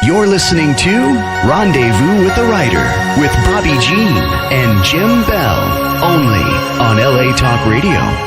You're listening to Rendezvous with the Writer with Bobbi Jean and Jim Bell, only on LA Talk Radio.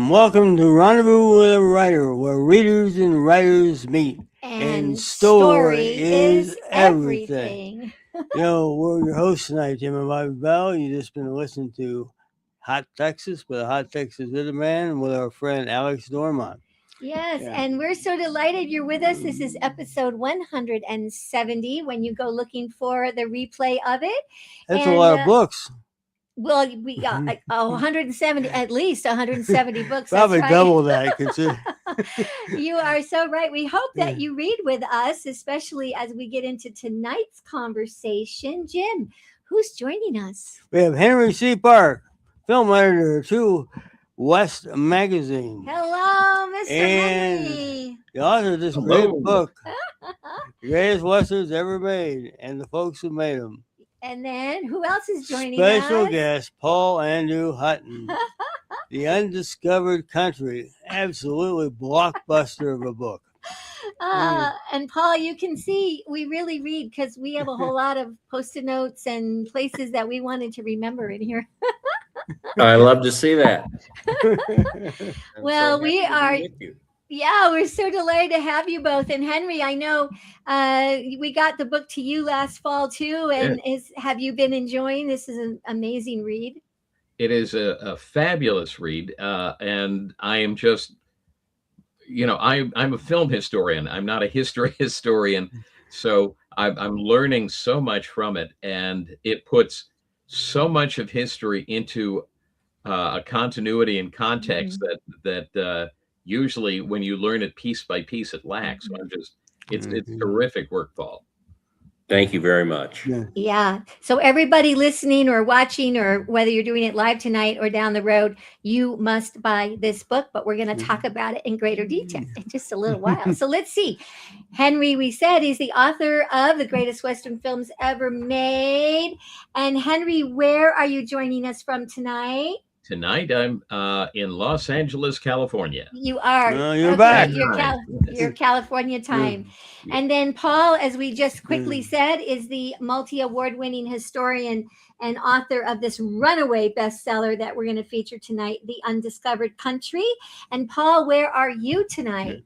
Welcome to Rendezvous with a Writer, where readers and writers meet. And story is everything. We're your hosts tonight, Jim and Bobbi Bell. You just been listening to Hot Texas with a Hot Texas Weatherman with our friend Alex Dormont. Yes, and we're so delighted you're with us. This is episode 170 when you go looking for the replay of it. That's a lot of books. Well, we got 170, at least 170 books. Probably that's right. double that. You are so right. We hope that you read with us, especially as we get into tonight's conversation. Jim, who's joining us? We have Henry C. Park, film editor to West Magazine. Hello, Mr. And Henry. The author of this great book, The Greatest Westerns Ever Made, and the folks who made them. And then who else is joining us? Special guest, Paul Andrew Hutton. The Undiscovered Country. Absolutely blockbuster of a book. And Paul, you can see we really read because we have a whole lot of Post-it notes and places that we wanted to remember in here. I love to see that. Well, we are. Yeah, we're so delighted to have you both. And Henry, I know we got the book to you last fall too. And have you been enjoying? This is an amazing read. It is a fabulous read. And I am just, I'm a film historian. I'm not a history historian. So I'm learning so much from it. And it puts so much of history into a continuity and context that usually when you learn it piece by piece, it lacks. So it's terrific work, Paul. Thank you very much. Yeah. So everybody listening or watching, or whether you're doing it live tonight or down the road, you must buy this book, but we're going to talk about it in greater detail in just a little while. So let's see. Henry, we said, is the author of The Greatest Western Films Ever Made. And Henry, where are you joining us from tonight? Tonight, I'm in Los Angeles, California. You are. You're back. Your California time. And then Paul, as we just quickly said, is the multi-award-winning historian and author of this runaway bestseller that we're going to feature tonight, The Undiscovered Country. And Paul, where are you tonight?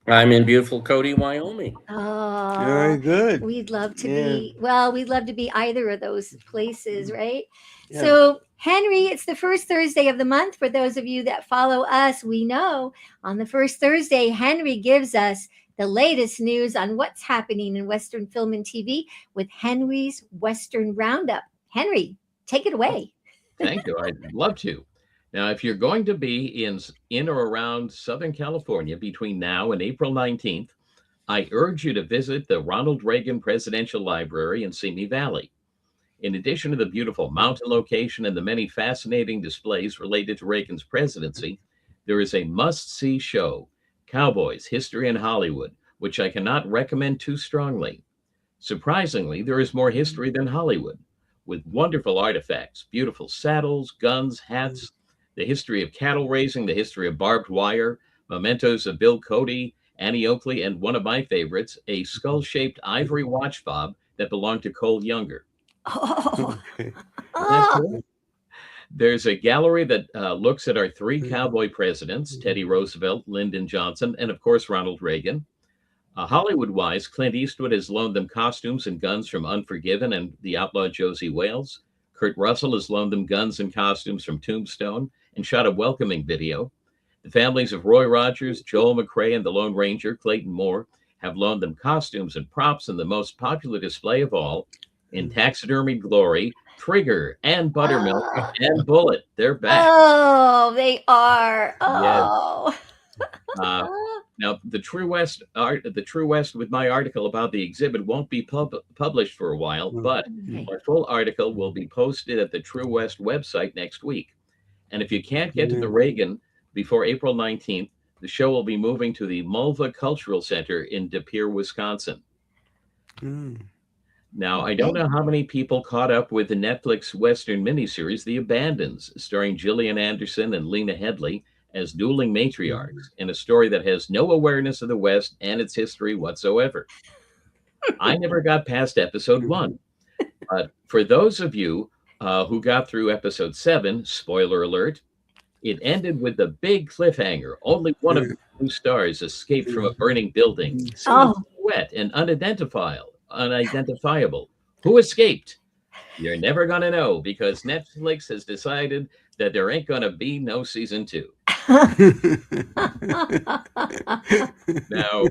I'm in beautiful Cody, Wyoming. Oh, very good. We'd love to be, we'd love to be either of those places, right? Yeah. So, Henry, it's the first Thursday of the month. For those of you that follow us, we know on the first Thursday, Henry gives us the latest news on what's happening in Western film and TV with Henry's Western Roundup. Henry, take it away. Thank you. I'd love to. Now, if you're going to be in or around Southern California between now and April 19th, I urge you to visit the Ronald Reagan Presidential Library in Simi Valley. In addition to the beautiful mountain location and the many fascinating displays related to Reagan's presidency, there is a must-see show, Cowboys, History in Hollywood, which I cannot recommend too strongly. Surprisingly, there is more history than Hollywood, with wonderful artifacts, beautiful saddles, guns, hats, the history of cattle raising, the history of barbed wire, mementos of Bill Cody, Annie Oakley, and one of my favorites, a skull-shaped ivory watch fob that belonged to Cole Younger. Oh. There's a gallery that looks at our three cowboy presidents, Teddy Roosevelt, Lyndon Johnson, and of course, Ronald Reagan. Hollywood-wise, Clint Eastwood has loaned them costumes and guns from Unforgiven and The Outlaw Josie Wales. Kurt Russell has loaned them guns and costumes from Tombstone and shot a welcoming video. The families of Roy Rogers, Joel McRae, and the Lone Ranger, Clayton Moore, have loaned them costumes and props in the most popular display of all, In taxidermy glory, Trigger and Buttermilk and Bullet. They're back. Oh, they are. Yes. Oh. Now, the True West with my article about the exhibit won't be published for a while, but Okay. my full article will be posted at the True West website next week. And if you can't get to the Reagan before April 19th, the show will be moving to the Mulva Cultural Center in De Pere, Wisconsin. Now, I don't know how many people caught up with the Netflix Western miniseries, The Abandons, starring Gillian Anderson and Lena Headey as dueling matriarchs in a story that has no awareness of the West and its history whatsoever. I never got past episode 1. But for those of you who got through episode 7, spoiler alert, it ended with the big cliffhanger. Only one of the 2 stars escaped from a burning building, silhouette and unidentifiable. Who escaped? You're never going to know because Netflix has decided that there ain't going to be no season 2. Now,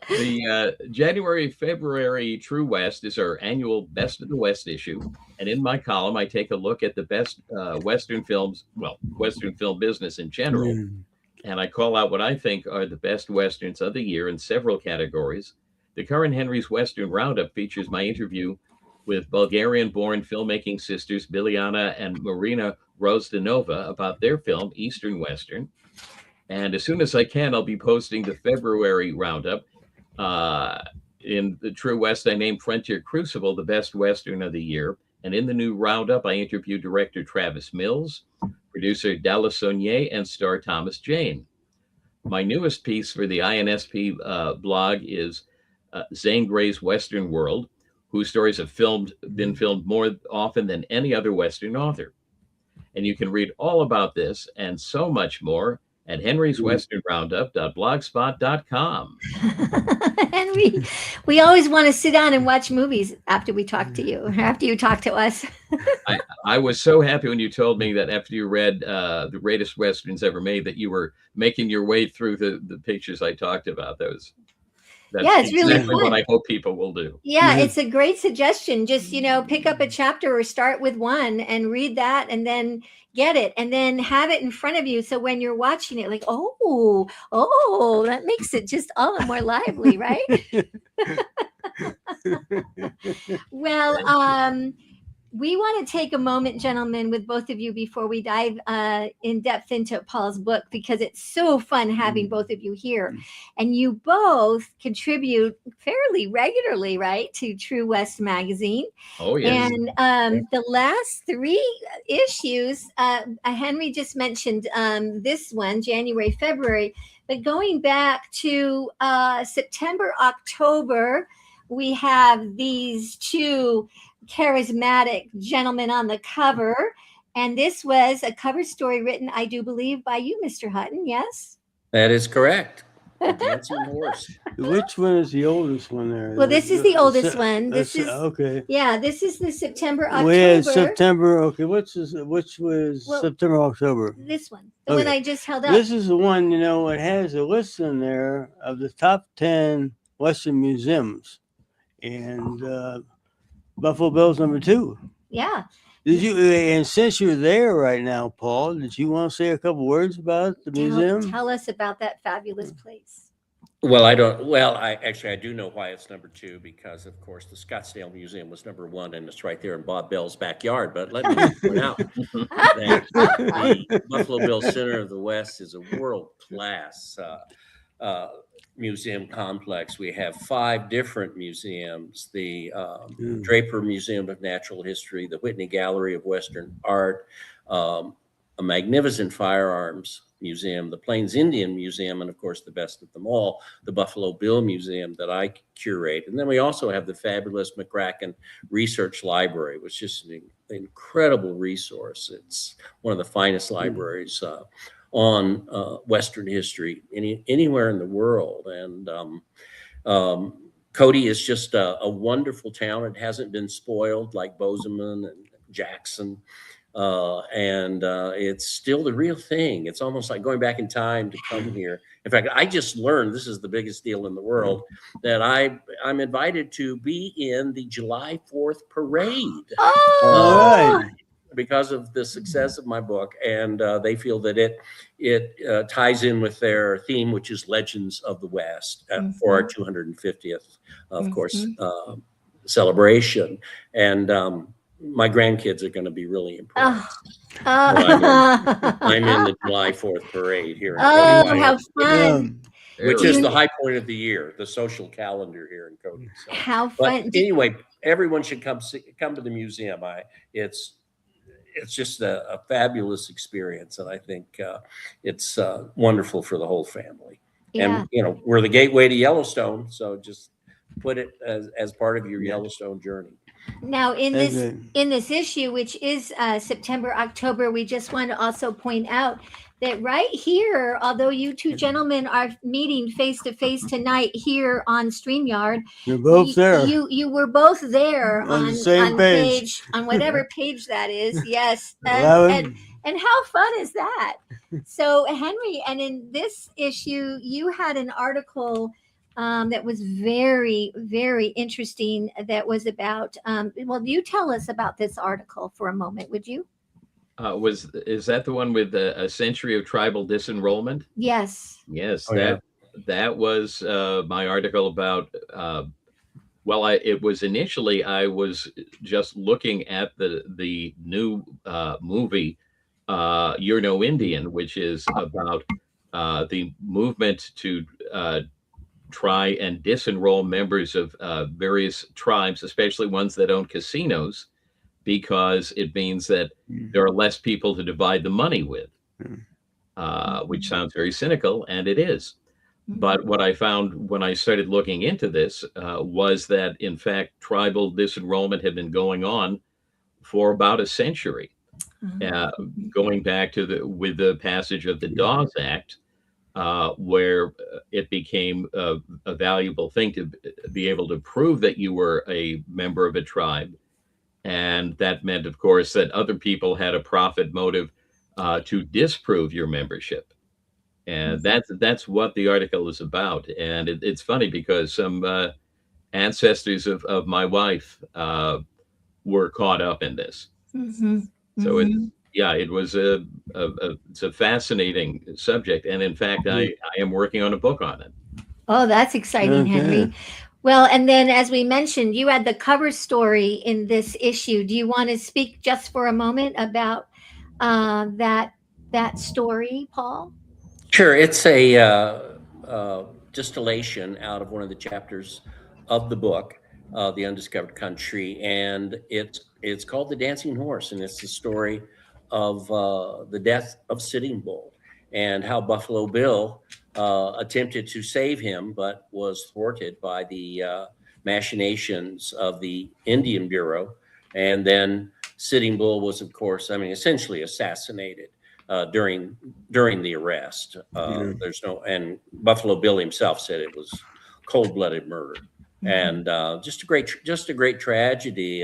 the January-February True West is our annual Best of the West issue. And in my column, I take a look at the best Western films, Western film business in general. And I call out what I think are the best Westerns of the year in several categories. The current Henry's Western Roundup features my interview with Bulgarian-born filmmaking sisters Biljana and Marina Rozdanova about their film, Eastern Western. And as soon as I can, I'll be posting the February Roundup. In the True West, I named Frontier Crucible the best Western of the year. And in the new Roundup, I interviewed director Travis Mills, producer Dallas Saunier, and star Thomas Jane. My newest piece for the INSP blog is Zane Grey's Western World, whose stories have been filmed more often than any other Western author. And you can read all about this and so much more at henryswesternroundup.blogspot.com. Henry, we always want to sit down and watch movies after we talk to you, after you talk to us. I was so happy when you told me that after you read the greatest Westerns ever made, that you were making your way through the pictures I talked about. That's it's really exactly fun. what I hope people will do. Yeah, it's a great suggestion. Just, pick up a chapter or start with one and read that and then get it and then have it in front of you. So when you're watching it, like, oh, that makes it just all the more lively, right? Well, we want to take a moment, gentlemen, with both of you before we dive in depth into Paul's book, because it's so fun having both of you here. And you both contribute fairly regularly, right, to True West magazine. Oh, yes. And the last 3 issues, Henry just mentioned this one, January, February, but going back to September, October, we have these 2 charismatic gentlemen on the cover, and this was a cover story written, I do believe, by you, Mr. Hutton. Yes, That is correct. The Dancing Horse. Which one is the oldest one there? well, this is the oldest one. This is okay. Yeah, this is the September, October. We had September. Okay, which was September, October? This one, the one I just held up. This is the one. It has a list in there of the top 10 Western museums, and Buffalo Bill's number 2. Yeah. Did you? And since you're there right now, Paul, did you want to say a couple words about the museum? Tell us about that fabulous place. Well, I don't. Well, I do know why it's number 2, because of course the Scottsdale Museum was number 1, and it's right there in Bob Bell's backyard. But let me point out that the Buffalo Bill Center of the West is a world-class museum complex. We have 5 different museums: the Draper Museum of Natural History, the Whitney Gallery of Western Art, a magnificent firearms museum, the Plains Indian Museum, and of course the best of them all, the Buffalo Bill Museum that I curate. And then we also have the fabulous McCracken Research Library, which is an incredible resource. It's one of the finest libraries on Western history anywhere in the world. And Cody is just a wonderful town. It hasn't been spoiled like Bozeman and Jackson. and it's still the real thing. It's almost like going back in time to come here. In fact, I just learned, this is the biggest deal in the world, that I'm invited to be in the July 4th parade. Oh, Because of the success of my book, and they feel that it ties in with their theme, which is Legends of the West, for our 250th, of course, celebration. And my grandkids are going to be really impressed. I'm in the July 4th parade here in Cody, how fun! which is the high point of the year, the social calendar here in Cody. So. How But fun! anyway, everyone should come to the museum. It's just a fabulous experience, and I think it's wonderful for the whole family. Yeah. And we're the gateway to Yellowstone, so just put it as part of your Yellowstone journey. Now, in this issue, which is September, October, we just want to also point out that right here, although you two gentlemen are meeting face to face tonight here on StreamYard, you're both there. You were both there on the same page, on whatever page that is. Yes, 11. And how fun is that? So, Henry, and in this issue, you had an article that was very, very interesting. That was about. Well, you tell us about this article for a moment, would you? Is that the one with a century of tribal disenrollment? Yes. Yes, that was my article about. It was initially I was just looking at the new movie, You're No Indian, which is about the movement to try and disenroll members of various tribes, especially ones that own casinos, because it means that there are less people to divide the money with, which sounds very cynical, and it is. But what I found when I started looking into this was that, in fact, tribal disenrollment had been going on for about a century, going back to with the passage of the Dawes Act, where it became a valuable thing to be able to prove that you were a member of a tribe. And that meant, of course, that other people had a profit motive to disprove your membership. And that's what the article is about. And it's funny because some ancestors of my wife were caught up in this. So it was it's a fascinating subject. And in fact, I am working on a book on it. Oh, that's exciting, Henry. Well, and then as we mentioned, you had the cover story in this issue. Do you want to speak just for a moment about that story, Paul? Sure. It's a distillation out of one of the chapters of the book, The Undiscovered Country, and it's called The Dancing Horse, and it's the story of the death of Sitting Bull and how Buffalo Bill attempted to save him, but was thwarted by the machinations of the Indian Bureau. And then Sitting Bull was, of course, essentially assassinated during the arrest. And Buffalo Bill himself said it was cold-blooded murder, and just a great tragedy.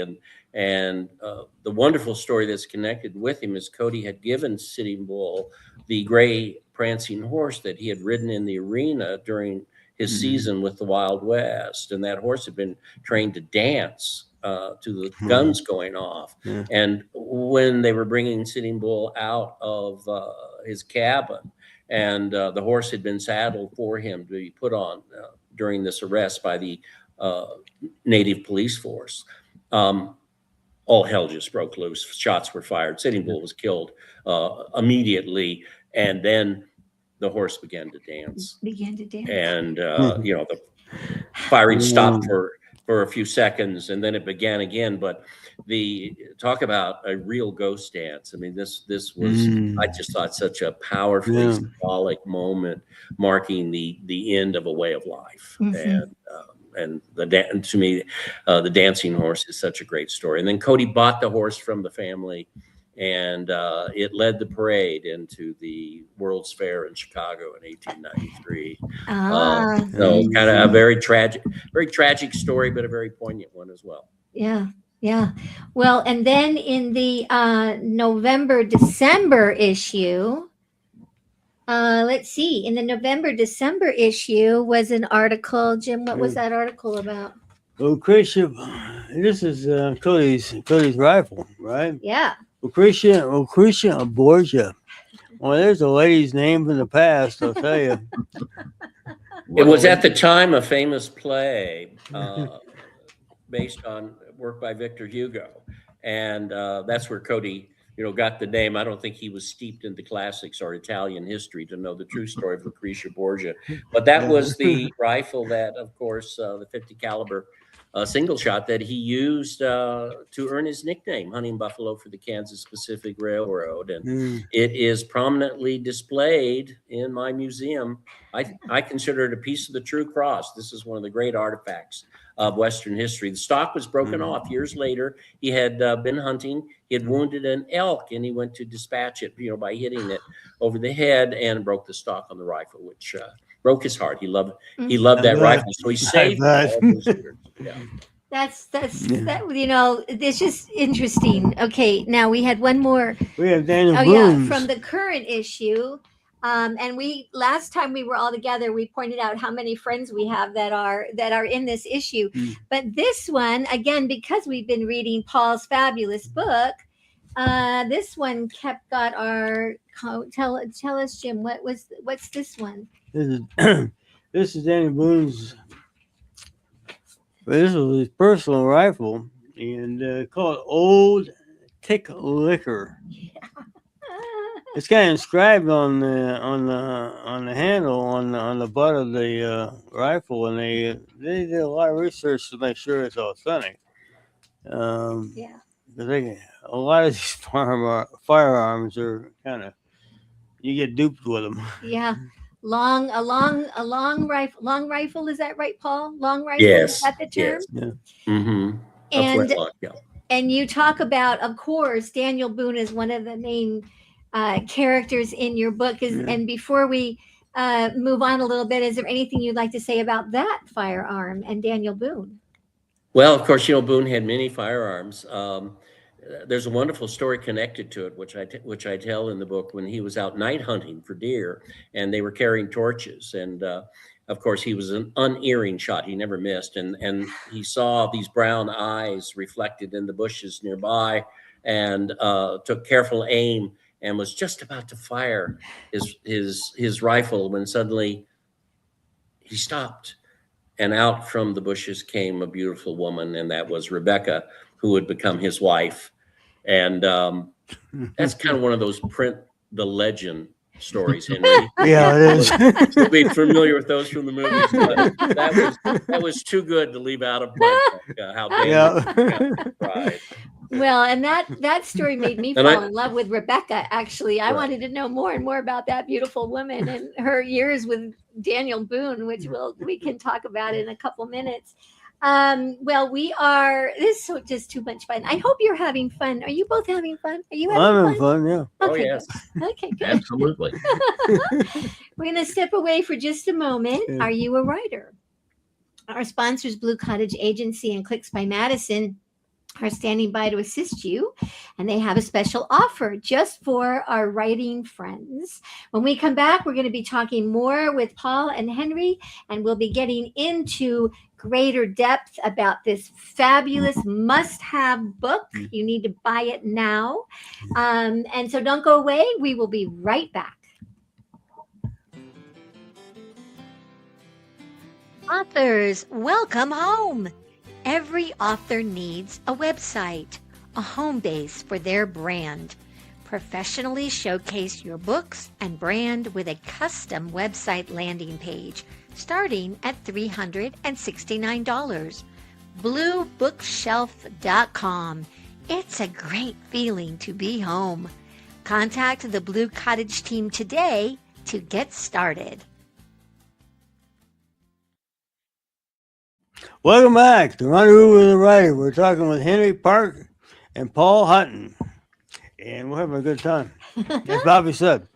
And the wonderful story that's connected with him is Cody had given Sitting Bull the gray prancing horse that he had ridden in the arena during his season with the Wild West, and that horse had been trained to dance to the guns going off. And when they were bringing Sitting Bull out of his cabin, and the horse had been saddled for him to be put on during this arrest by the native police force, all hell just broke loose. Shots were fired. Sitting Bull was killed immediately, and then the horse began to dance. And the firing stopped for a few seconds, and then it began again. But talk about a real ghost dance. This was I just thought such a powerfully symbolic moment, marking the end of a way of life. And to me, the Dancing Horse is such a great story. And then Cody bought the horse from the family, and it led the parade into the World's Fair in Chicago in 1893. So kind of a very tragic story, but a very poignant one as well. Yeah. Yeah. Well, and then in the November-December issue, let's see. In the November-December issue was an article. Jim, what was that article about? Lucretia, this is Cody's rifle, right? Yeah. Lucretia Borgia. Well, there's a lady's name from the past, I'll tell you. It was at the time a famous play based on work by Victor Hugo. And that's where Cody, got the name. I don't think he was steeped in the classics or Italian history to know the true story of Lucretia Borgia. But that was the rifle that, of course, the 50 caliber single shot that he used to earn his nickname, Hunting Buffalo for the Kansas Pacific Railroad. And it is prominently displayed in my museum. I consider it a piece of the true cross. This is one of the great artifacts of Western history. The stock was broken off years later. He had been hunting. He had wounded an elk, and he went to dispatch it, by hitting it over the head, and broke the stock on the rifle, which broke his heart. He loved that rifle, so he saved it all those years. Yeah. That's it's just interesting. Okay, now we had one more. We have Daniel Oh Boone's. yeah, from the current issue. And last time we were all together, we pointed out how many friends we have that are in this issue. But this one, again, because we've been reading Paul's fabulous book, this one got our. Tell us, Jim, what's this one? This is Daniel Boone's. This was his personal rifle, and called Old Tick Liquor. It's kind of inscribed on the handle on the butt of the rifle, and they did a lot of research to make sure it's authentic. Because a lot of these firearms are kind of, you get duped with them. Yeah. Long rifle, is that right, Paul? Long rifle, yes, is that the term? Yes. Yeah. Mm-hmm. And you talk about, of course, Daniel Boone is one of the main characters in your book. And before we move on a little bit, is there anything you'd like to say about that firearm and Daniel Boone? Well, of course, Boone had many firearms. There's a wonderful story connected to it, which I tell in the book, when he was out night hunting for deer, and they were carrying torches. And of course, he was an unerring shot. He never missed. And he saw these brown eyes reflected in the bushes nearby, and took careful aim, and was just about to fire his rifle when suddenly he stopped. And out from the bushes came a beautiful woman, and that was Rebecca, who would become his wife. And that's kind of one of those print the legend stories, Henry. Yeah, it is. You'll be familiar with those from the movies. But that was too good to leave out of my book. How Daniel cried. Well, and that story made me fall in love with Rebecca. Actually, I wanted to know more and more about that beautiful woman and her years with Daniel Boone, which we can talk about in a couple minutes. Well, this is just too much fun. I hope you're having fun. Are you both having fun? Are you having fun? Yeah. Okay, oh, yes. Good. Okay, good. Absolutely. We're going to step away for just a moment. Are you a writer? Our sponsors, Blue Cottage Agency and Clicks by Madison, are standing by to assist you, and they have a special offer just for our writing friends. When we come back, we're going to be talking more with Paul and Henry, and we'll be getting into greater depth about this fabulous must-have book. You need to buy it now. And so don't go away. We will be right back. Authors, welcome home. Every author needs a website, a home base for their brand. Professionally showcase your books and brand with a custom website landing page starting at $369. BlueBookshelf.com. It's a great feeling to be home. Contact the Blue Cottage team today to get started. Welcome back to Rendezvous with the Writer. We're talking with Henry Park and Paul Hutton, and we're having a good time. As Bobby said.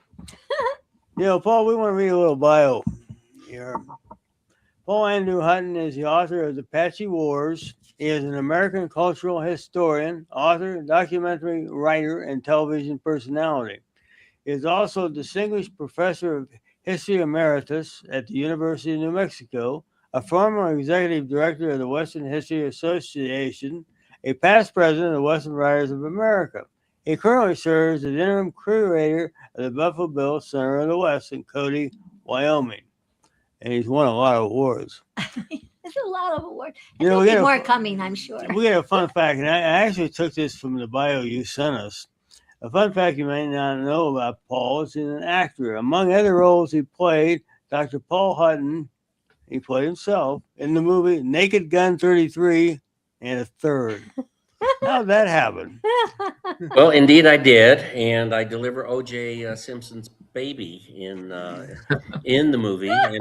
Paul, we want to read a little bio here. Paul Andrew Hutton is the author of The Apache Wars, He is an American cultural historian, author, documentary writer, and television personality. He is also a distinguished professor of history emeritus at the University of New Mexico, a former executive director of the Western History Association, a past president of the Western Writers of America. He currently serves as interim curator of the Buffalo Bill Center of the West in Cody, Wyoming. And he's won a lot of awards. There's a lot of awards. You And know, there'll we be got a- more coming, I'm sure. We got a fun fact, and I actually took this from the bio you sent us. A fun fact you may not know about Paul is he's an actor. Among other roles he played, Dr. Paul Hutton, he played himself in the movie Naked Gun 33 and a third. How'd that happen? Well, indeed, I did, and I deliver O.J. Simpson's baby in the movie, and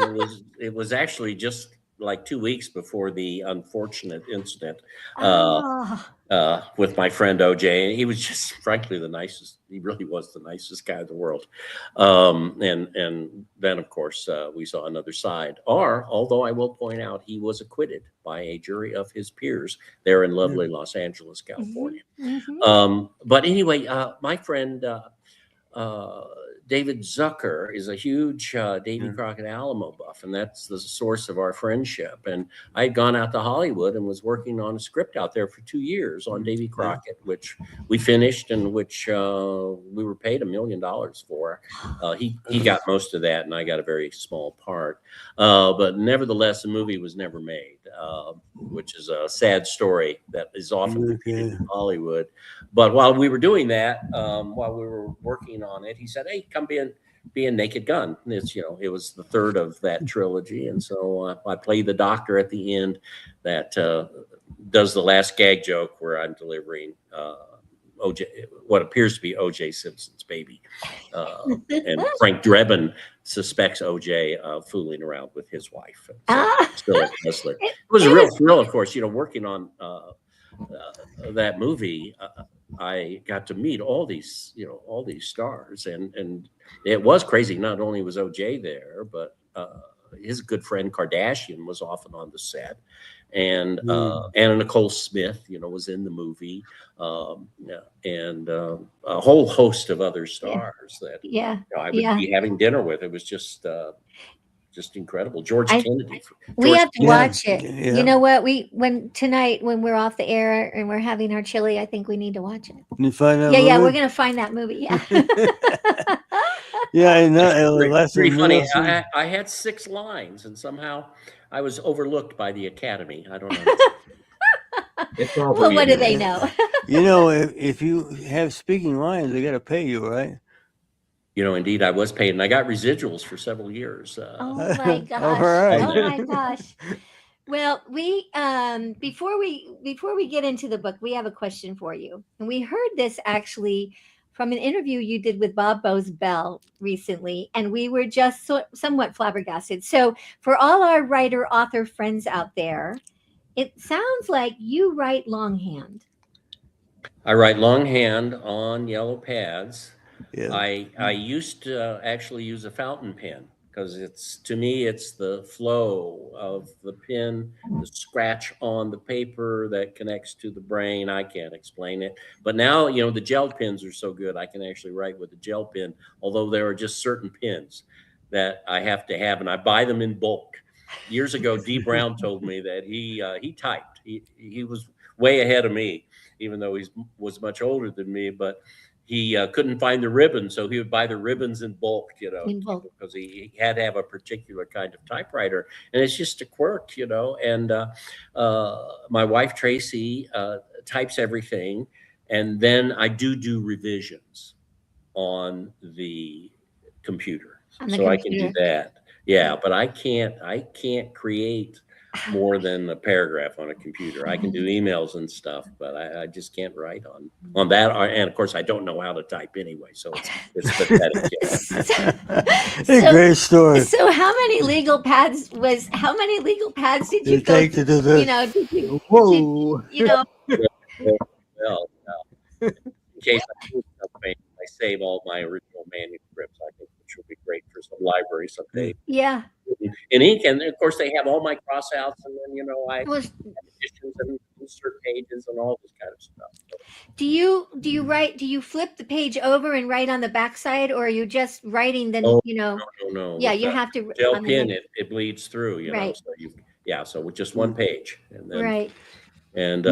it was actually just like 2 weeks before the unfortunate incident with my friend O.J. And he was just, frankly, the nicest. He really was the nicest guy in the world. And then, of course, we saw another side. Although I will point out, he was acquitted by a jury of his peers there in lovely Los Angeles, California. But anyway, my friend David Zucker is a huge Davy Crockett Alamo buff, and that's the source of our friendship. And I had gone out to Hollywood and was working on a script out there for 2 years on Davy Crockett, which we finished and which we were paid $1 million for. He got most of that, and I got a very small part. But nevertheless, the movie was never made, which is a sad story that is often repeated in Hollywood. But while we were doing that, while we were working on it, he said, "Hey, come be in Naked Gun." And it's, it was the third of that trilogy, and so I played the doctor at the end that does the last gag joke where I'm delivering OJ, what appears to be O.J. Simpson's baby, and Frank Drebin suspects O.J. of fooling around with his wife. Still a wrestler. It was a real thrill, of course. Working on that movie, I got to meet all these stars, and it was crazy. Not only was O.J. there, but his good friend Kardashian was often on the set, and Anna Nicole Smith, was in the movie, and a whole host of other stars that I would be having dinner with. It was just incredible. George Kennedy. We have to watch it. Yeah. You know what? When we're off the air and we're having our chili, I think we need to watch it. Can you find that Yeah, movie? we're gonna find that movie. Yeah. Yeah, I know. Pretty funny. I had 6 lines, and somehow I was overlooked by the Academy. I don't know. Well, what do they know? If you have speaking lines, they got to pay you, right? Indeed, I was paid, and I got residuals for several years. Oh my gosh! All right. Oh my gosh! Well, we before we get into the book, we have a question for you, and we heard this actually from an interview you did with Bob Bell recently, and we were just somewhat flabbergasted. So, for all our writer-author friends out there, it sounds like you write longhand. I write longhand on yellow pads. Yeah. I used to actually use a fountain pen because to me it's the flow of the pen, the scratch on the paper that connects to the brain. I can't explain it, but now the gel pens are so good I can actually write with a gel pen. Although there are just certain pens that I have to have, and I buy them in bulk. Years ago, Dee Brown told me that he typed. He was way ahead of me, even though he was much older than me, but he couldn't find the ribbons, so he would buy the ribbons in bulk, because he had to have a particular kind of typewriter, and it's just a quirk, And my wife Tracy types everything, and then I do revisions on the computer, I can do that. Yeah, but I can't create more than a paragraph on a computer. I can do emails and stuff, but I just can't write on that. And of course, I don't know how to type anyway, so it's pathetic. It's a great story. So, how many legal pads did you take to do this? Well, in case I do something, I save all my original manuscripts. I think which will be great for some library someday. Yeah. In ink, and of course they have all my crossouts, and then I have additions and insert pages and all this kind of stuff. So, Do you flip the page over and write on the backside, or are you just writing the, oh, you know? no. Yeah, With you the have to gel on the pen, next- it bleeds through, you know. Right. So so with just one page, and then right.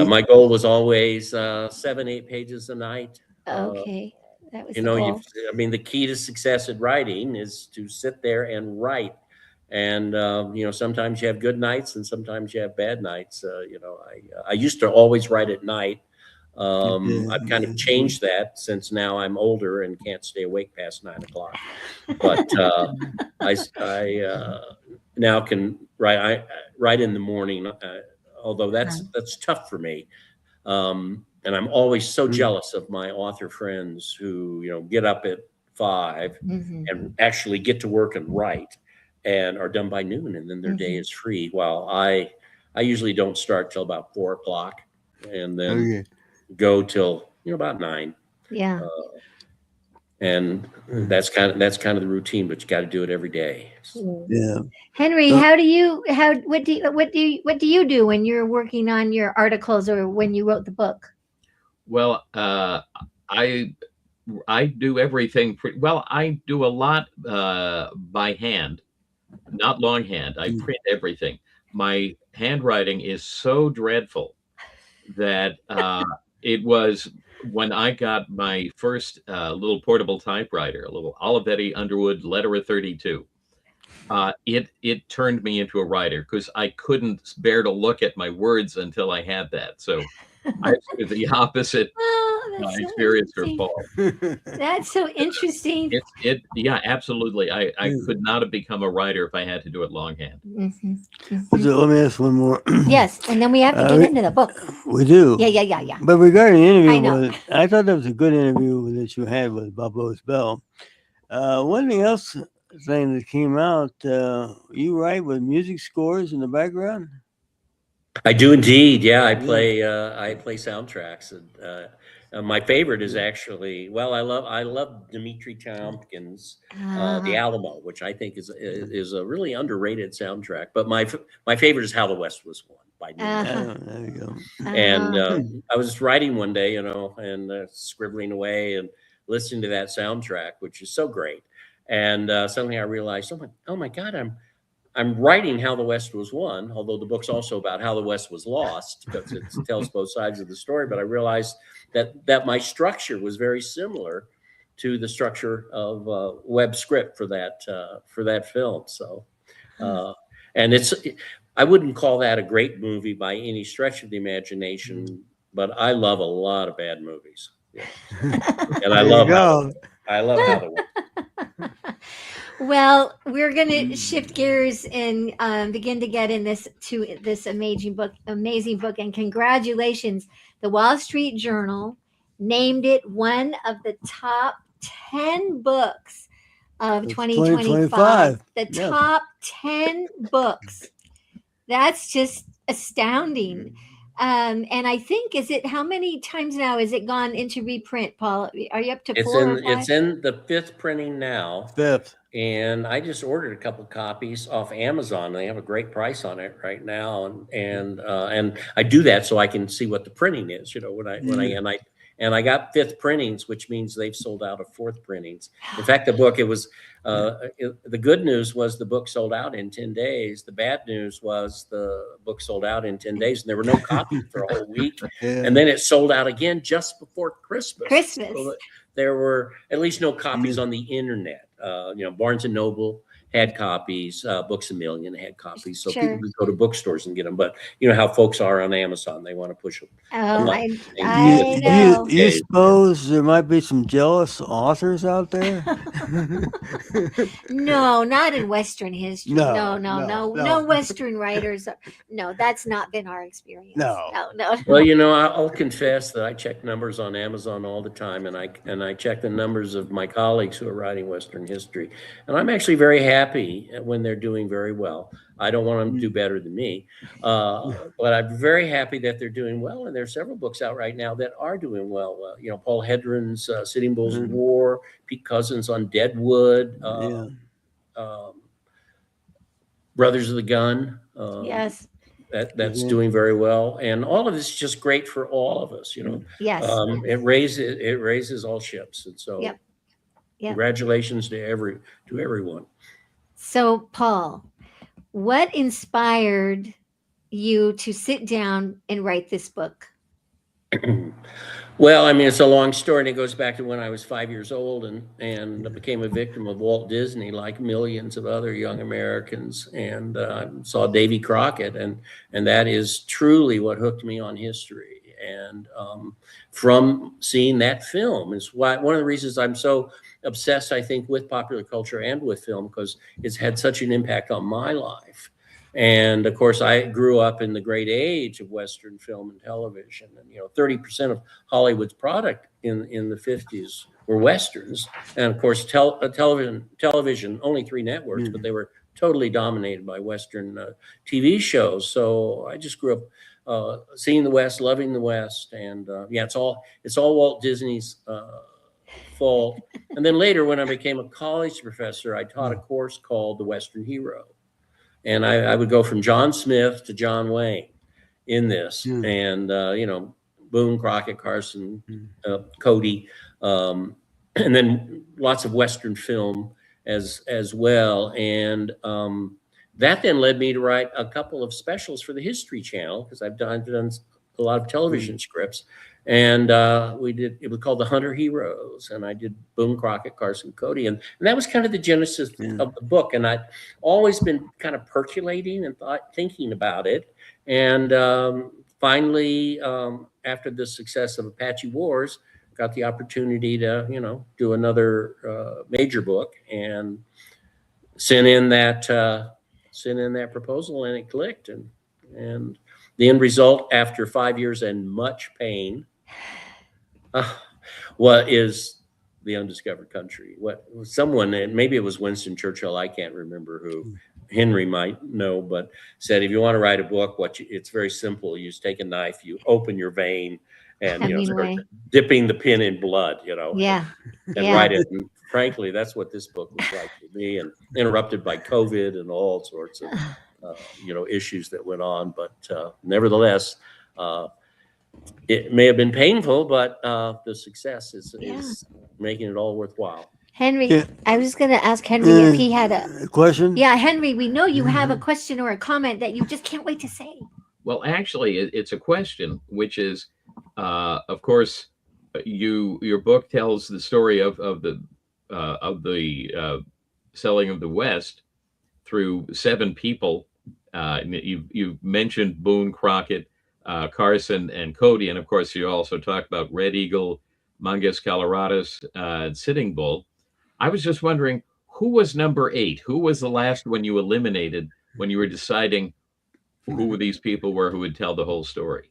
my goal was always 7-8 pages a night. Okay. That was You the know, goal. I mean, the key to success at writing is to sit there and write. And you know, sometimes you have good nights, and sometimes you have bad nights. You know, I used to always write at night. I've kind of changed that since now I'm older and can't stay awake past 9 o'clock. But I now can write in the morning. Although that's tough for me. And I'm always so jealous of my author friends who, you know, get up at 5 and actually get to work and write and are done by noon, and then their day is free. While I usually don't start till about 4 o'clock, and then go till, you know, about 9. Yeah. And that's kind of the routine, but you got to do it every day. Yeah. Henry, what do you do when you're working on your articles or when you wrote the book? Well, I do everything well. I do a lot by hand, not longhand. I print everything. My handwriting is so dreadful that it was when I got my first little portable typewriter, a little Olivetti Underwood Letterer 32. It turned me into a writer because I couldn't bear to look at my words until I had that. So I was the opposite That's so experience for interesting. Paul. That's so interesting. Yeah, absolutely. I could not have become a writer if I had to do it longhand. So let me ask one more. Yes, and then we have to get into the book. We do. Yeah. But regarding the I interview, know. I thought that was a good interview that you had with Bob Bell. One thing else thing that came out, you write with music scores in the background? I do indeed. Yeah, I play soundtracks, and my favorite is actually, well, I love Dmitri Tiomkin's The Alamo, which I think is a really underrated soundtrack. But my favorite is How the West Was Won by Newman. There you go. And I was writing one day, you know, and scribbling away and listening to that soundtrack, which is so great. And suddenly I realized, oh my God, I'm writing How the West Was Won, although the book's also about how the West was lost, because it tells both sides of the story. But I realized that my structure was very similar to the structure of Webb's script for that film. So, and I wouldn't call that a great movie by any stretch of the imagination, but I love a lot of bad movies. Yeah. And I love How the West. Well, we're going to shift gears and begin to get in this amazing book. And congratulations. The Wall Street Journal named it one of the top 10 books of 2025. The top 10 books. That's just astounding. And I think, how many times now has it gone into reprint, Paul? Are you up to 4 or 5? It's in the 5th printing now. 5th. And I just ordered a couple copies off Amazon. They have a great price on it right now, and I do that so I can see what the printing is. You know, and I got 5th printings, which means they've sold out of 4th printings. In fact, the book the good news was the book sold out in 10 days. The bad news was the book sold out in 10 days, and there were no copies for a whole week. And then it sold out again just before Christmas. So there were at least no copies on the internet. You know, Barnes and Noble had copies, Books A Million had copies, so people could go to bookstores and get them. But you know how folks are on Amazon; they want to push them. I know. You suppose there might be some jealous authors out there? No, not in Western history. No Western writers. No, that's not been our experience. No. Well, you know, I'll confess that I check numbers on Amazon all the time, and I check the numbers of my colleagues who are writing Western history, and I'm actually very happy when they're doing very well. I don't want them to do better than me, but I'm very happy that they're doing well. And there are several books out right now that are doing well. You know, Paul Hedren's Sitting Bull's War, Pete Cousins on Deadwood, Brothers of the Gun. Yes. that's doing very well, and all of this is just great for all of us. Yes. It raises all ships, and so Yep. congratulations to everyone. So, Paul, what inspired you to sit down and write this book? Well, I mean, it's a long story, and it goes back to when I was 5 years old and became a victim of Walt Disney, like millions of other young Americans, and saw Davy Crockett, and that is truly what hooked me on history. And from seeing that film is why one of the reasons I'm so obsessed, I think, with popular culture and with film, because it's had such an impact on my life. And of course, I grew up in the great age of Western film and television. And 30% of Hollywood's product in the 50s were Westerns. And of course, television, only 3 networks, but they were totally dominated by Western TV shows. So I just grew up seeing the West, loving the West, and it's all Walt Disney's fault. And then later, when I became a college professor, I taught a course called The Western Hero. And I would go from John Smith to John Wayne in this, and Boone, Crockett, Carson, Cody, and then lots of Western film as well. And that then led me to write a couple of specials for the History Channel, because I've done a lot of television scripts. And it was called The Hunter Heroes, and I did Boone, Crockett, Carson, Cody, and that was kind of the genesis of the book. And I'd always been kind of percolating and thinking about it. And finally, after the success of Apache Wars, got the opportunity to do another major book, and sent in that proposal, and it clicked. And the end result, after 5 years and much pain, what is The Undiscovered Country? What someone, and maybe it was Winston Churchill, I can't remember who, Henry might know, but said, if you want to write a book, it's very simple. You just take a knife, you open your vein, and start dipping the pen in blood, and write it. And frankly, that's what this book was like for me, and interrupted by COVID and all sorts of issues that went on. But nevertheless, it may have been painful, but the success is making it all worthwhile. Henry, I was going to ask Henry if he had a question. Yeah, Henry, we know you have a question or a comment that you just can't wait to say. Well, actually, it's a question, which is, of course, your book tells the story of the selling of the West through 7 people. You mentioned Boone, Crockett, Carson, and Cody, and of course you also talked about Red Eagle, Mangus Coloradus, and Sitting Bull. I was just wondering, who was number 8? Who was the last one you eliminated when you were deciding who these people were who would tell the whole story?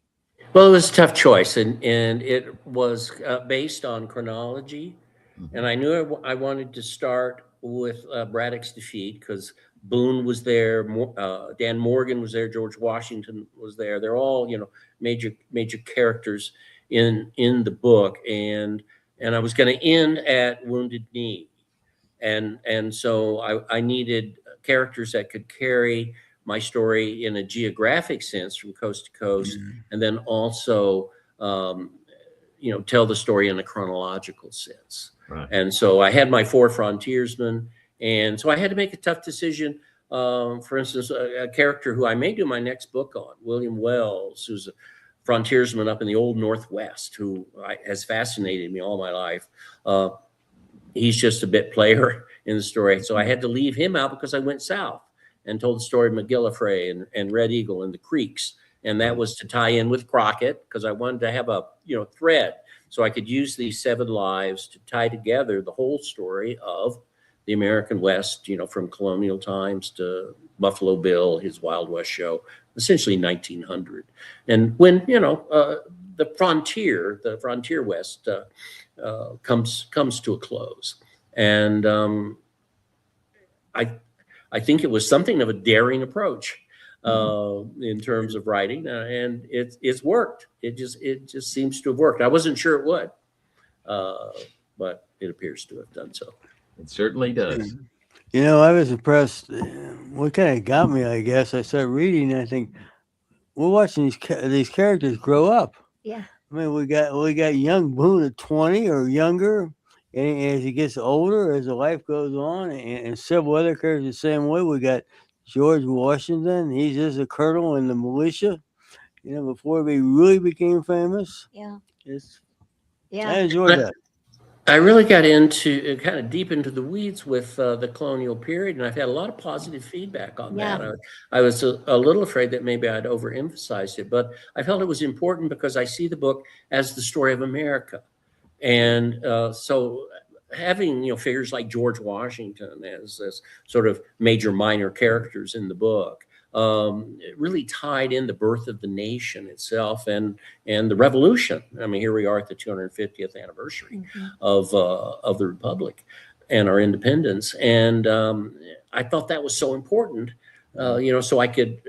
Well, it was a tough choice, and it was based on chronology. And I knew I wanted to start with Braddock's defeat, because Boone was there, Dan Morgan was there, George Washington was there. They're all major characters in the book, and I was going to end at Wounded Knee, and so I needed characters that could carry my story in a geographic sense from coast to coast, and then also tell the story in a chronological sense. Right. And so I had my 4 frontiersmen, and so I had to make a tough decision. For instance, a character who I may do my next book on, William Wells, who's a frontiersman up in the old Northwest, who has fascinated me all my life. He's just a bit player in the story. So I had to leave him out because I went south and told the story of McGillivray and Red Eagle and the Creeks. And that was to tie in with Crockett, because I wanted to have a thread, so I could use these 7 lives to tie together the whole story of the American West, from colonial times to Buffalo Bill, his Wild West show, essentially 1900. And when, the frontier West comes to a close. And I think it was something of a daring approach in terms of writing, and it's worked. It just seems to have worked. I wasn't sure it would, but it appears to have done so. It certainly does. I was impressed. What kind of got me, I guess, I started reading, and I think, we're watching these characters grow up. Yeah. I mean, we got young Boone at 20 or younger, and as he gets older, as the life goes on, and several other characters the same way. We got George Washington. He's just a colonel in the militia, before he really became famous. Yeah. It's I Yeah. enjoyed that. I really got into kind of deep into the weeds with the colonial period, and I've had a lot of positive feedback on Yeah. that. I was a little afraid that maybe I'd overemphasized it, but I felt it was important because I see the book as the story of America. And so having, figures like George Washington as sort of major minor characters in the book, it really tied in the birth of the nation itself and the revolution. I mean, here we are at the 250th anniversary of the Republic and our independence. And I thought that was so important, so I could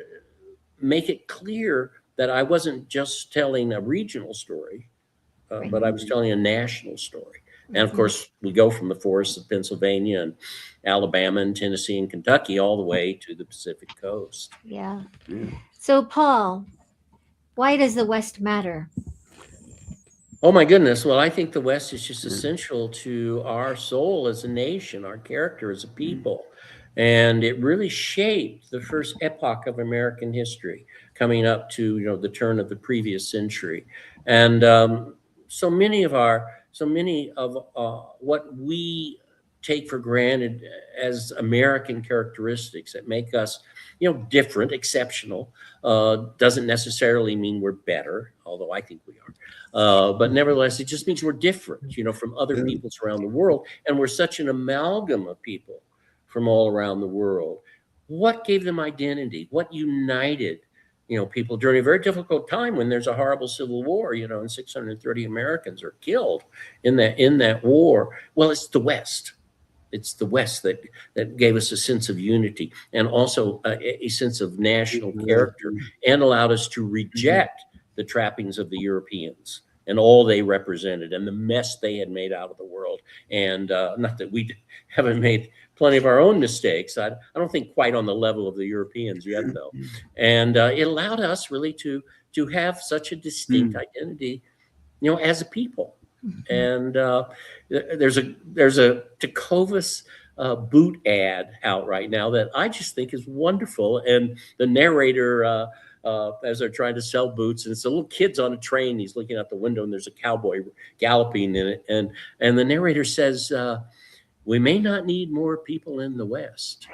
make it clear that I wasn't just telling a regional story, but I was telling a national story. And of course, we go from the forests of Pennsylvania and Alabama and Tennessee and Kentucky all the way to the Pacific coast. Yeah. So, Paul, why does the West matter? Oh my goodness. Well, I think the West is just essential to our soul as a nation, our character as a people. And it really shaped the first epoch of American history, coming up to, the turn of the previous century. And so many of what we take for granted as American characteristics that make us, different, exceptional, doesn't necessarily mean we're better, although I think we are. But nevertheless, it just means we're different, from other peoples around the world. And we're such an amalgam of people from all around the world. What gave them identity? What united, people during a very difficult time when there's a horrible civil war, and 630 Americans are killed in that war? Well, it's the West. It's the West that gave us a sense of unity and also a sense of national character, and allowed us to reject the trappings of the Europeans and all they represented and the mess they had made out of the world. And not that we haven't made plenty of our own mistakes. I don't think quite on the level of the Europeans yet, though. And it allowed us really to have such a distinct identity, as a people. And there's a Tecovas boot ad out right now that I just think is wonderful. And the narrator, as they're trying to sell boots, and it's the little kid's on a train. He's looking out the window, and there's a cowboy galloping in it. And the narrator says, we may not need more people in the West,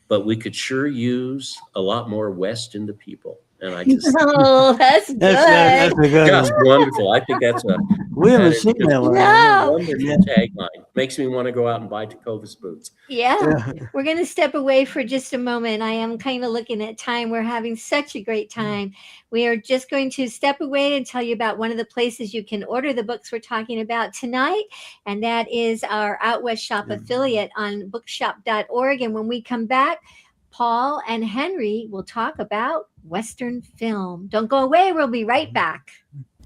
but we could sure use a lot more West in the people. And I just that's good. That's a good just one. wonderful. I think We haven't that is seen that one. No. wonderful tagline. Makes me want to go out and buy Tecovas boots. Yeah. We're going to step away for just a moment. I am kind of looking at time. We're having such a great time. We are just going to step away and tell you about one of the places you can order the books we're talking about tonight. And that is our Out West Shop affiliate on bookshop.org. And when we come back, Paul and Henry will talk about Western film. Don't go away. We'll be right back.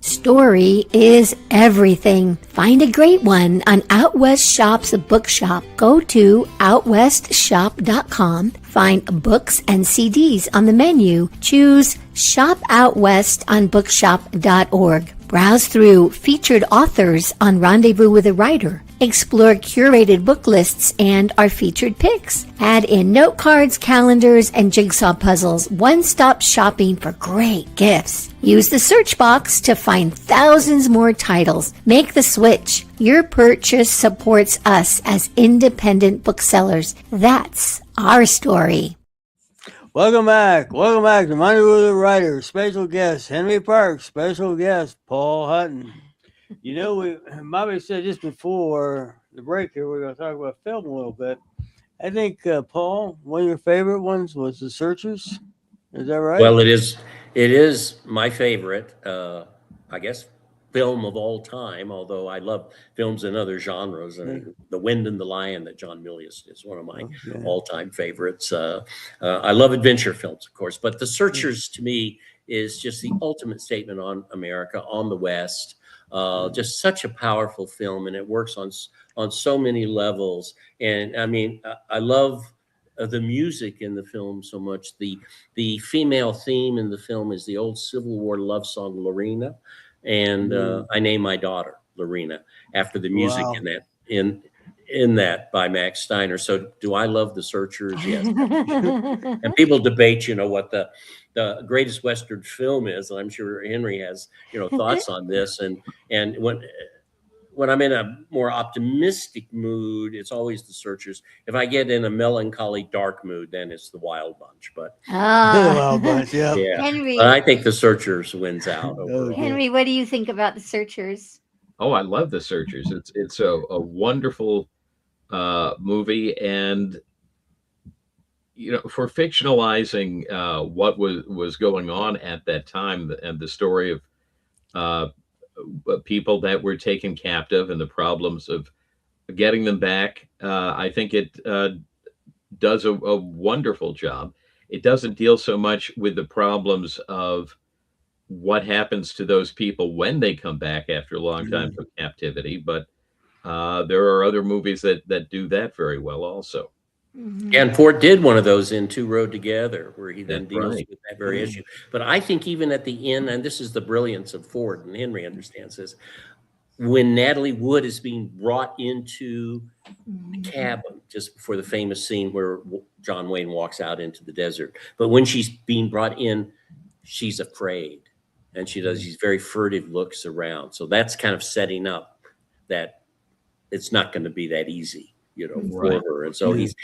Story is everything. Find a great one on Out West Shop's bookshop. Go to outwestshop.com. Find books and CDs on the menu. Choose Shop Out West on bookshop.org. Browse through featured authors on Rendezvous with a Writer. Explore curated book lists and our featured picks. Add in note cards, calendars, and jigsaw puzzles. One-stop shopping for great gifts. Use the search box to find thousands more titles. Make the switch. Your purchase supports us as independent booksellers. That's our story. Welcome back. Welcome back to Rendezvous with the Writer. Special guest Henry Parks. Special guest Paul Hutton. Bobby said just before the break here, we're going to talk about film a little bit. I think, Paul, one of your favorite ones was The Searchers. Is that right? Well, it is my favorite, I guess, film of all time, although I love films in other genres. I mean, The Wind and the Lion that John Milius is one of my all-time favorites. I love adventure films, of course, but The Searchers to me is just the ultimate statement on America, on the West. Just such a powerful film, and it works on so many levels. And I mean, I love the music in the film so much. The female theme in the film is the old Civil War love song Lorena, and I named my daughter Lorena after the music in that by Max Steiner. So do I love The Searchers? Yes. And people debate, what the greatest Western film is. And I'm sure Henry has, thoughts on this. And when I'm in a more optimistic mood, it's always The Searchers. If I get in a melancholy, dark mood, then it's The Wild Bunch. But Wild Bunch, yeah, Henry, but I think The Searchers wins out overall. Henry, what do you think about The Searchers? Oh, I love The Searchers. It's a wonderful movie, and for fictionalizing what was going on at that time, and the story of people that were taken captive and the problems of getting them back, I think it does a wonderful job. It doesn't deal so much with the problems of what happens to those people when they come back after a long time from captivity, but there are other movies that do that very well also. And Ford did one of those in Two Rode Together, where he then That's deals right. with that very issue. But I think even at the end, and this is the brilliance of Ford, and Henry understands this, when Natalie Wood is being brought into the cabin just before the famous scene where John Wayne walks out into the desert. But when she's being brought in, she's afraid, and she does these very furtive looks around. So that's kind of setting up that it's not going to be that easy, for her. And so he's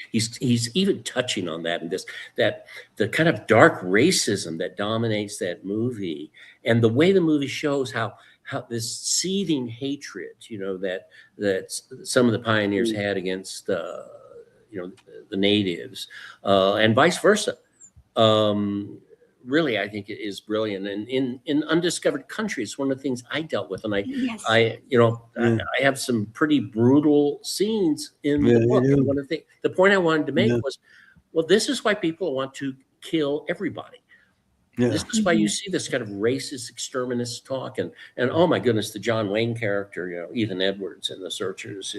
even touching on that, and that the kind of dark racism that dominates that movie, and the way the movie shows how this seething hatred, that some of the pioneers had against the natives, and vice versa. Really, I think it is brilliant. And in Undiscovered Country, it's one of the things I dealt with. And I have some pretty brutal scenes in the book. And one of the point I wanted to make was, well, this is why people want to kill everybody. Yeah. This is why you see this kind of racist exterminist talk, and oh my goodness, the John Wayne character, Ethan Edwards in The Searchers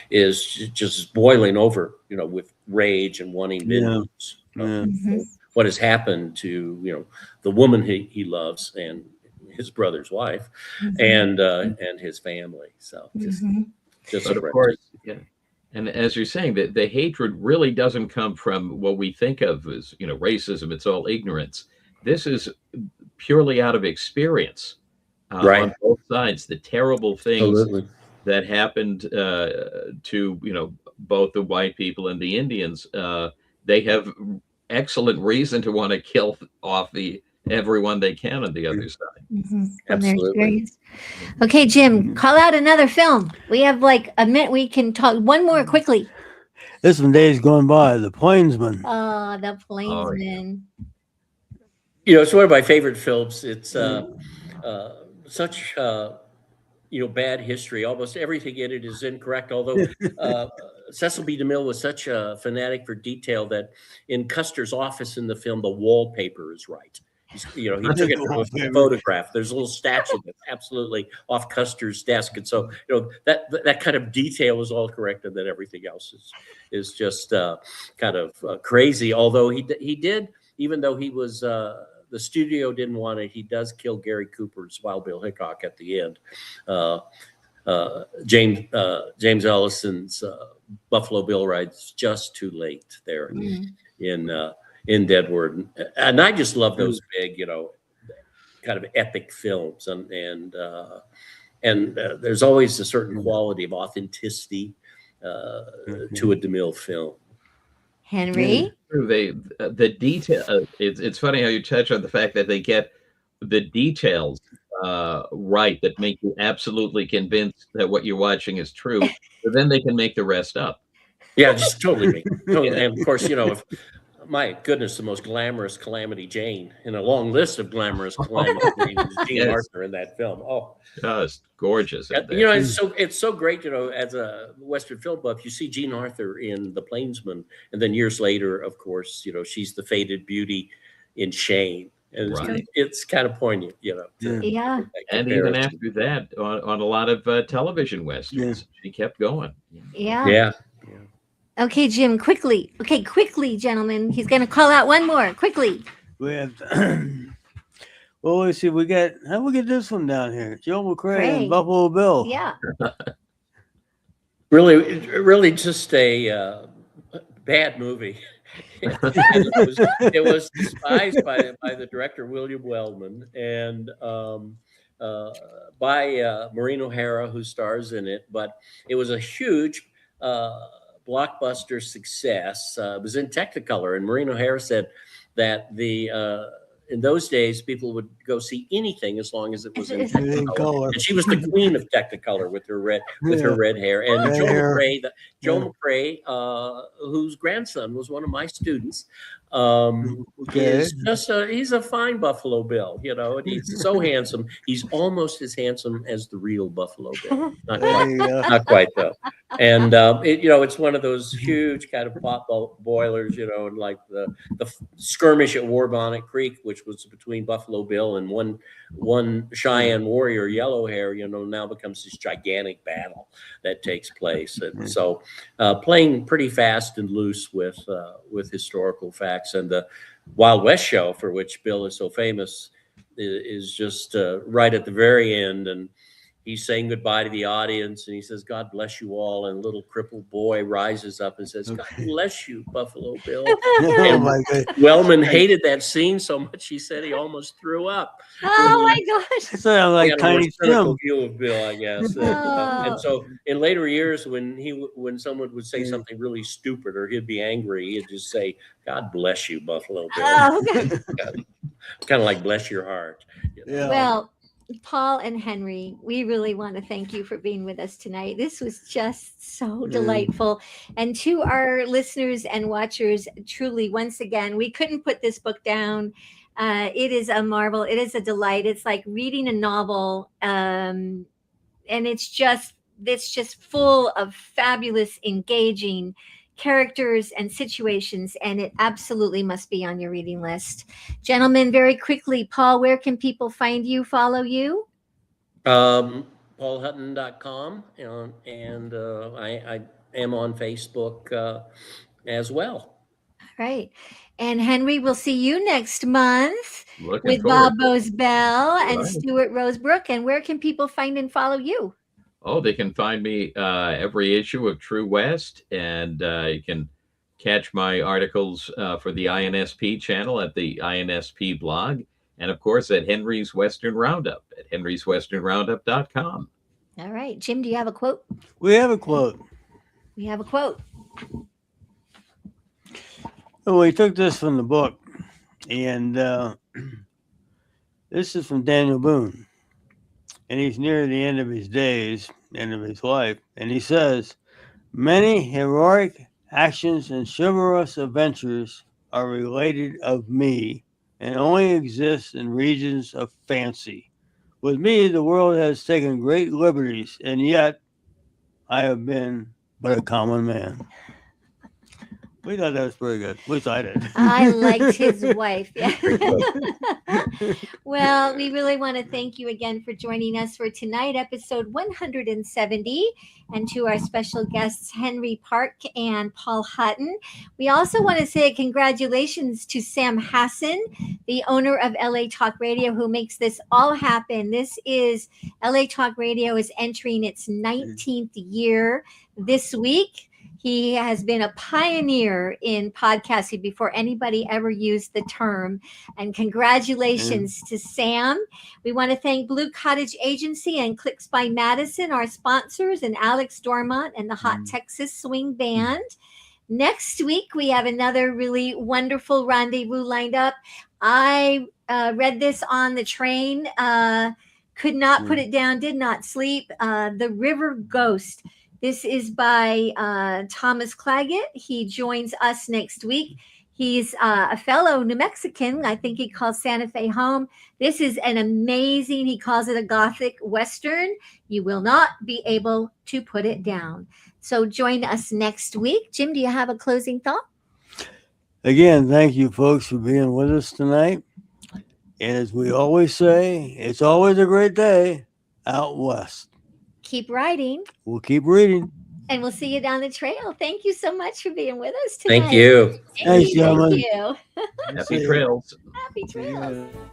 is just boiling over, with rage and wanting vengeance. What has happened to the woman he loves and his brother's wife, and his family. So just but of course, yeah. And as you're saying, that the hatred really doesn't come from what we think of as racism. It's all ignorance. This is purely out of experience on both sides. The terrible things that happened to both the white people and the Indians. They have excellent reason to want to kill off everyone they can on the other side. Absolutely. Okay, Jim, call out another film. We have like a minute. We can talk one more quickly. This one, Days Gone By, The Plainsman. Oh, The Plainsman. It's one of my favorite films. It's such bad history. Almost everything in it is incorrect. Although Cecil B. DeMille was such a fanatic for detail that in Custer's office in the film, the wallpaper is right. He took it from a photograph. There's a little statue that's absolutely off Custer's desk, and so that kind of detail is all correct, and then everything else is just kind of crazy. Although he did, even though he was. The studio didn't want it. He does kill Gary Cooper's Wild Bill Hickok at the end. James Ellison's Buffalo Bill rides just too late there in Deadwood, and I just love those big, kind of epic films, and there's always a certain quality of authenticity to a DeMille film. Henry? The detail. It's funny how you touch on the fact that they get the details right that make you absolutely convinced that what you're watching is true, but then they can make the rest up. Yeah, just totally. And of course, if my goodness, the most glamorous Calamity Jane in a long list of glamorous Calamity Jane is Jean Arthur in that film. Oh, just gorgeous. It's so great. As a Western film buff, you see Jean Arthur in The Plainsman, and then years later, of course, she's the faded beauty in Shane, and it's kind of poignant, And even after that, on a lot of television westerns, she kept going. Yeah. Okay, Jim, quickly. Okay, quickly, gentlemen. He's going to call out one more. Quickly. We have. Well, let's see. We got. How we get this one down here? Joe McCrae Cray. and Buffalo Bill. Yeah. Really just a bad movie. It was despised by the director William Wellman and by Maureen O'Hara, who stars in it. But it was a huge blockbuster success. It was in Technicolor, and Maureen O'Hara said that in those days, people would go see anything as long as it was in Technicolor. And she was the queen of Technicolor with her red hair. And Joe McCrae, whose grandson was one of my students, is just he's a fine Buffalo Bill, and he's so handsome. He's almost as handsome as the real Buffalo Bill. Not quite though. And it's one of those huge kind of pot boilers, and like the skirmish at Warbonnet Creek, which was between Buffalo Bill and one Cheyenne warrior, Yellow Hair, now becomes this gigantic battle that takes place. And so playing pretty fast and loose with historical facts. And the Wild West show, for which Bill is so famous, is just right at the very end. And he's saying goodbye to the audience, and he says, "God bless you all." And a little crippled boy rises up and says, "God bless you, Buffalo Bill." And Wellman hated that scene so much, he said he almost threw up. Oh my gosh! It sounded like Tiny Tim. View of Bill, I guess. And so in later years, when someone would say something really stupid or he'd be angry, he'd just say, "God bless you, Buffalo Bill." Oh, okay. Kind of like bless your heart. Yeah. Well, Paul and Henry, we really want to thank you for being with us tonight. This was just so delightful. And to our listeners and watchers, truly, once again, we couldn't put this book down. It is a marvel. It is a delight. It's like reading a novel. And it's just full of fabulous, engaging characters and situations, and it absolutely must be on your reading list. Gentlemen, very quickly, Paul, where can people find you, follow you? PaulHutton.com, and I am on Facebook as well. All right. And Henry, we'll see you next month with forward. Bob Bosbell and Stuart Rosebrook. And where can people find and follow you? Oh, they can find me every issue of True West, and you can catch my articles for the INSP channel at the INSP blog, and of course at Henry's Western Roundup at henryswesternroundup.com. All right. Jim, do you have a quote? We have a quote. We have a quote. Oh, we took this from the book, and this is from Daniel Boone. And he's near the end of his days, end of his life. And he says, "Many heroic actions and chivalrous adventures are related of me and only exist in regions of fancy. With me, the world has taken great liberties, and yet I have been but a common man." We thought that was pretty good. At least I did. I liked his wife. Yeah. Well, we really want to thank you again for joining us for tonight, episode 170, and to our special guests, Henry Park and Paul Hutton. We also want to say congratulations to Sam Hassan, the owner of LA Talk Radio, who makes this all happen. This is LA Talk Radio is entering its 19th year this week. He has been a pioneer in podcasting before anybody ever used the term. And congratulations to Sam. We want to thank Blue Cottage Agency and Clicks by Madison, our sponsors, and Alex Dormont and the Hot Texas Swing Band. Next week, we have another really wonderful rendezvous lined up. I read this on the train, could not put it down, did not sleep. The River Ghost. This is by Thomas Claggett. He joins us next week. He's a fellow New Mexican. I think he calls Santa Fe home. This is an amazing, he calls it a Gothic Western. You will not be able to put it down. So join us next week. Jim, do you have a closing thought? Again, thank you, folks, for being with us tonight. And as we always say, it's always a great day out west. Keep writing. We'll keep reading. And we'll see you down the trail. Thank you so much for being with us tonight. Thank you. Thanks, Thank gentlemen. you. Happy trails. Happy trails. Yeah.